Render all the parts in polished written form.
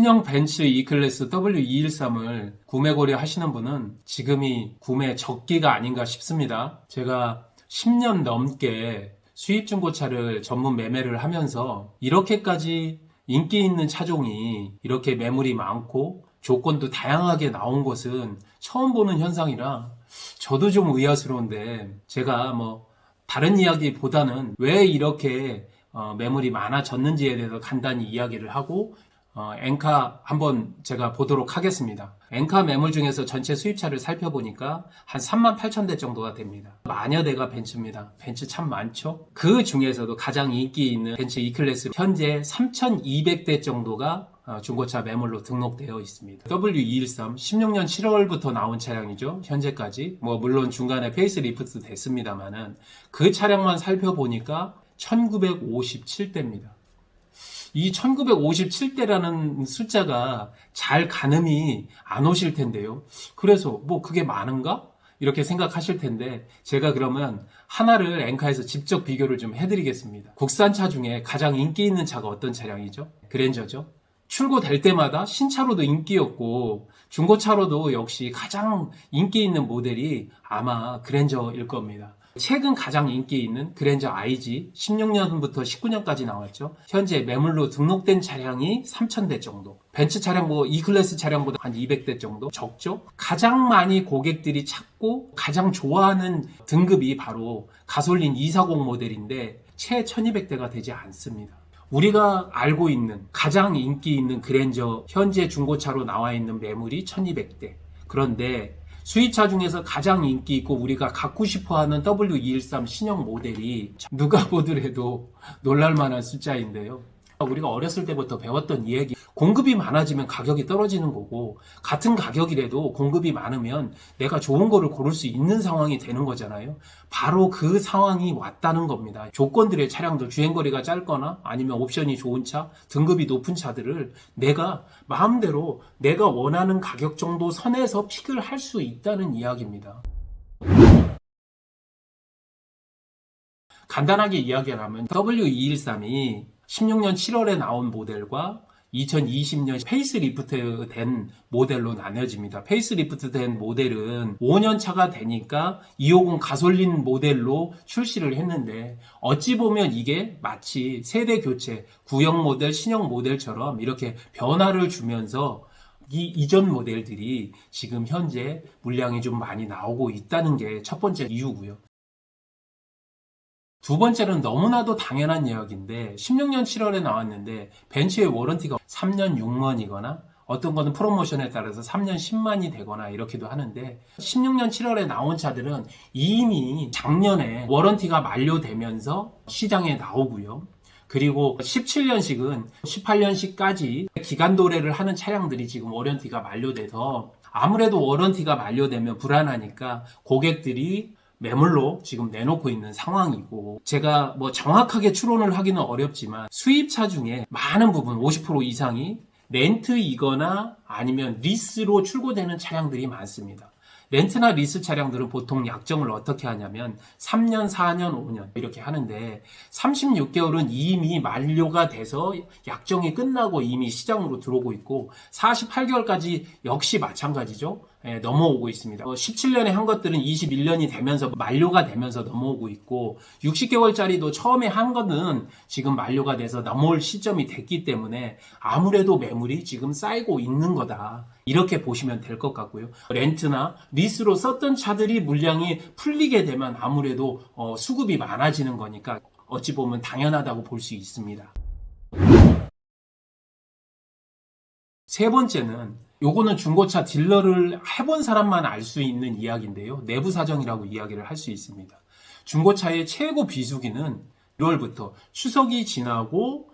신형 벤츠 E클래스 W213을 구매 고려하시는 분은 지금이 구매 적기가 아닌가 싶습니다. 제가 10년 넘게 수입 중고차를 전문 매매를 하면서 이렇게까지 인기 있는 차종이 이렇게 매물이 많고 조건도 다양하게 나온 것은 처음 보는 현상이라 저도 좀 의아스러운데, 제가 다른 이야기보다는 왜 이렇게 매물이 많아졌는지에 대해서 간단히 이야기를 하고 엔카 한번 제가 보도록 하겠습니다. 엔카 매물 중에서 전체 수입차를 살펴보니까 한 38,000대 정도가 됩니다. 만여 대가 벤츠입니다. 벤츠 참 많죠? 그 중에서도 가장 인기 있는 벤츠 E클래스 현재 3,200대 정도가 중고차 매물로 등록되어 있습니다. W213 16년 7월부터 나온 차량이죠. 현재까지 물론 중간에 페이스리프트 됐습니다만은 그 차량만 살펴보니까 1957대입니다. 이 1957대라는 숫자가 잘 가늠이 안 오실 텐데요. 그래서 그게 많은가? 이렇게 생각하실 텐데, 제가 그러면 하나를 엔카에서 직접 비교를 좀 해드리겠습니다. 국산차 중에 가장 인기 있는 차가 어떤 차량이죠? 그랜저죠. 출고될 때마다 신차로도 인기였고 중고차로도 역시 가장 인기 있는 모델이 아마 그랜저일 겁니다. 최근 가장 인기 있는 그랜저 IG 16년부터 19년까지 나왔죠. 현재 매물로 등록된 차량이 3,000대 정도. 벤츠 차량 E클래스 차량보다 한 200대 정도 적죠. 가장 많이 고객들이 찾고 가장 좋아하는 등급이 바로 가솔린 240 모델인데 채 1200대가 되지 않습니다. 우리가 알고 있는 가장 인기 있는 그랜저 현재 중고차로 나와 있는 매물이 1200대. 그런데 수입차 중에서 가장 인기 있고 우리가 갖고 싶어하는 W213 신형 모델이 누가 보더라도 놀랄만한 숫자인데요. 우리가 어렸을 때부터 배웠던 이야기, 공급이 많아지면 가격이 떨어지는 거고 같은 가격이라도 공급이 많으면 내가 좋은 거를 고를 수 있는 상황이 되는 거잖아요. 바로 그 상황이 왔다는 겁니다. 조건들의 차량들, 주행거리가 짧거나 아니면 옵션이 좋은 차, 등급이 높은 차들을 내가 마음대로 내가 원하는 가격 정도 선에서 픽을 할 수 있다는 이야기입니다. 간단하게 이야기하면 W213이 16년 7월에 나온 모델과 2020년 페이스리프트 된 모델로 나뉘어집니다. 페이스리프트 된 모델은 5년 차가 되니까 250 가솔린 모델로 출시를 했는데, 어찌 보면 이게 마치 세대 교체, 구형 모델, 신형 모델처럼 이렇게 변화를 주면서 이 이전 모델들이 지금 현재 물량이 좀 많이 나오고 있다는 게 첫 번째 이유고요. 두 번째는 너무나도 당연한 이야기인데, 16년 7월에 나왔는데 벤츠의 워런티가 3년 6만이거나 어떤 거는 프로모션에 따라서 3년 10만이 되거나 이렇게도 하는데, 16년 7월에 나온 차들은 이미 작년에 워런티가 만료되면서 시장에 나오고요. 그리고 17년식은 18년식까지 기간 도래를 하는 차량들이 지금 워런티가 만료돼서, 아무래도 워런티가 만료되면 불안하니까 고객들이 매물로 지금 내놓고 있는 상황이고, 제가 정확하게 추론을 하기는 어렵지만 수입차 중에 많은 부분 50% 이상이 렌트이거나 아니면 리스로 출고되는 차량들이 많습니다. 렌트나 리스 차량들은 보통 약정을 어떻게 하냐면 3년, 4년, 5년 이렇게 하는데, 36개월은 이미 만료가 돼서 약정이 끝나고 이미 시장으로 들어오고 있고, 48개월까지 역시 마찬가지죠. 넘어오고 있습니다. 17년에 한 것들은 21년이 되면서 만료가 되면서 넘어오고 있고, 60개월짜리도 처음에 한 거는 지금 만료가 돼서 넘어올 시점이 됐기 때문에 아무래도 매물이 지금 쌓이고 있는 거다, 이렇게 보시면 될 것 같고요. 렌트나 리스로 썼던 차들이 물량이 풀리게 되면 아무래도 수급이 많아지는 거니까 어찌 보면 당연하다고 볼 수 있습니다. 세 번째는, 요거는 중고차 딜러를 해본 사람만 알 수 있는 이야기인데요. 내부 사정이라고 이야기를 할 수 있습니다. 중고차의 최고 비수기는 1월부터 추석이 지나고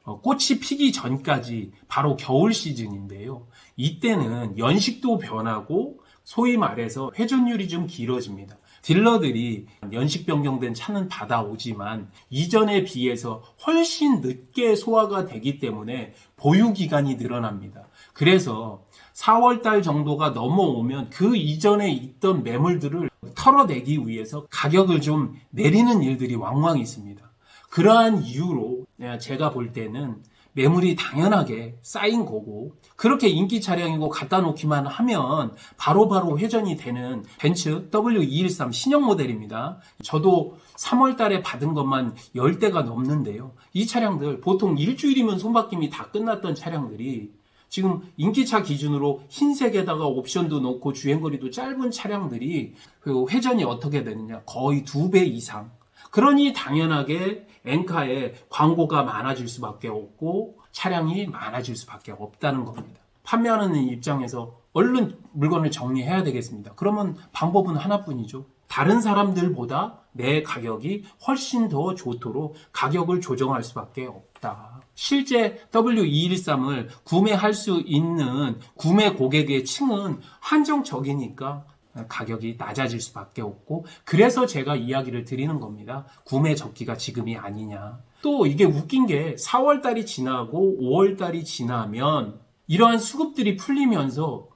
꽃이 피기 전까지 바로 겨울 시즌인데요. 이때는 연식도 변하고 소위 말해서 회전율이 좀 길어집니다. 딜러들이 연식 변경된 차는 받아오지만 이전에 비해서 훨씬 늦게 소화가 되기 때문에 보유 기간이 늘어납니다. 그래서 4월달 정도가 넘어오면 그 이전에 있던 매물들을 털어내기 위해서 가격을 좀 내리는 일들이 왕왕 있습니다. 그러한 이유로 제가 볼 때는 매물이 당연하게 쌓인 거고 그렇게 인기 차량이고 갖다 놓기만 하면 바로바로 회전이 되는 벤츠 W213 신형 모델입니다. 저도 3월 달에 받은 것만 10대가 넘는데요. 이 차량들 보통 일주일이면 손바뀜이 다 끝났던 차량들이 지금 인기차 기준으로 흰색에다가 옵션도 넣고 주행거리도 짧은 차량들이 그리고 회전이 어떻게 되느냐 거의 2배 이상. 그러니 당연하게 엔카에 광고가 많아질 수밖에 없고 차량이 많아질 수밖에 없다는 겁니다. 판매하는 입장에서 얼른 물건을 정리해야 되겠습니다. 그러면 방법은 하나뿐이죠. 다른 사람들보다 내 가격이 훨씬 더 좋도록 가격을 조정할 수밖에 없다. 실제 W213을 구매할 수 있는 구매 고객의 층은 한정적이니까 가격이 낮아질 수밖에 없고 그래서 제가 이야기를 드리는 겁니다. 구매 적기가 지금이 아니냐. 또 이게 웃긴 게 4월달이 지나고 5월달이 지나면 이러한 수급들이 풀리면서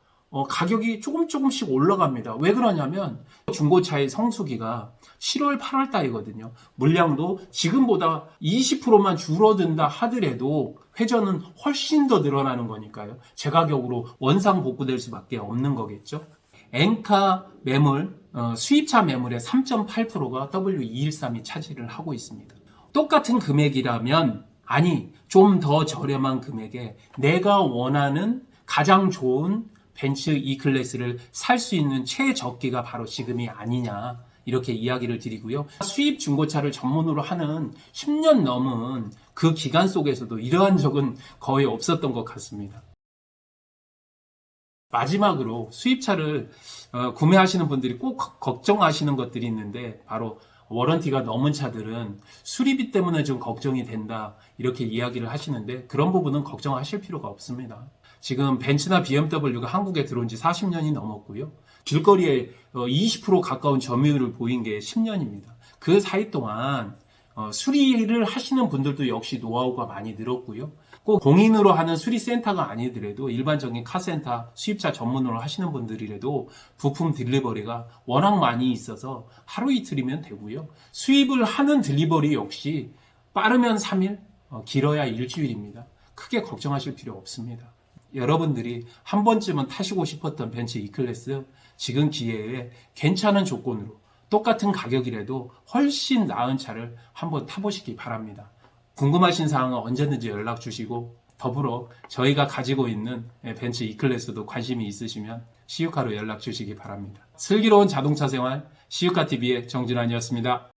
가격이 조금씩 올라갑니다. 왜 그러냐면 중고차의 성수기가 7월, 8월 달이거든요. 물량도 지금보다 20%만 줄어든다 하더라도 회전은 훨씬 더 늘어나는 거니까요. 제 가격으로 원상복구될 수밖에 없는 거겠죠. 엔카 매물, 수입차 매물의 3.8%가 W213이 차지를 하고 있습니다. 똑같은 금액이라면 좀 더 저렴한 금액에 내가 원하는 가장 좋은 벤츠 E클래스를 살 수 있는 최적기가 바로 지금이 아니냐 이렇게 이야기를 드리고요. 수입 중고차를 전문으로 하는 10년 넘은 그 기간 속에서도 이러한 적은 거의 없었던 것 같습니다. 마지막으로 수입차를 구매하시는 분들이 꼭 걱정하시는 것들이 있는데 바로 워런티가 넘은 차들은 수리비 때문에 좀 걱정이 된다 이렇게 이야기를 하시는데 그런 부분은 걱정하실 필요가 없습니다. 지금 벤츠나 BMW가 한국에 들어온 지 40년이 넘었고요. 길거리에 20% 가까운 점유율을 보인 게 10년입니다. 그 사이 동안 수리를 하시는 분들도 역시 노하우가 많이 늘었고요. 꼭 공인으로 하는 수리센터가 아니더라도 일반적인 카센터, 수입차 전문으로 하시는 분들이라도 부품 딜리버리가 워낙 많이 있어서 하루 이틀이면 되고요. 수입을 하는 딜리버리 역시 빠르면 3일, 길어야 일주일입니다. 크게 걱정하실 필요 없습니다. 여러분들이 한 번쯤은 타시고 싶었던 벤츠 E클래스 지금 기회에 괜찮은 조건으로 똑같은 가격이라도 훨씬 나은 차를 한번 타보시기 바랍니다. 궁금하신 사항은 언제든지 연락 주시고 더불어 저희가 가지고 있는 벤츠 E클래스도 관심이 있으시면 시유카로 연락 주시기 바랍니다. 슬기로운 자동차 생활 시유카TV의 정진환이었습니다.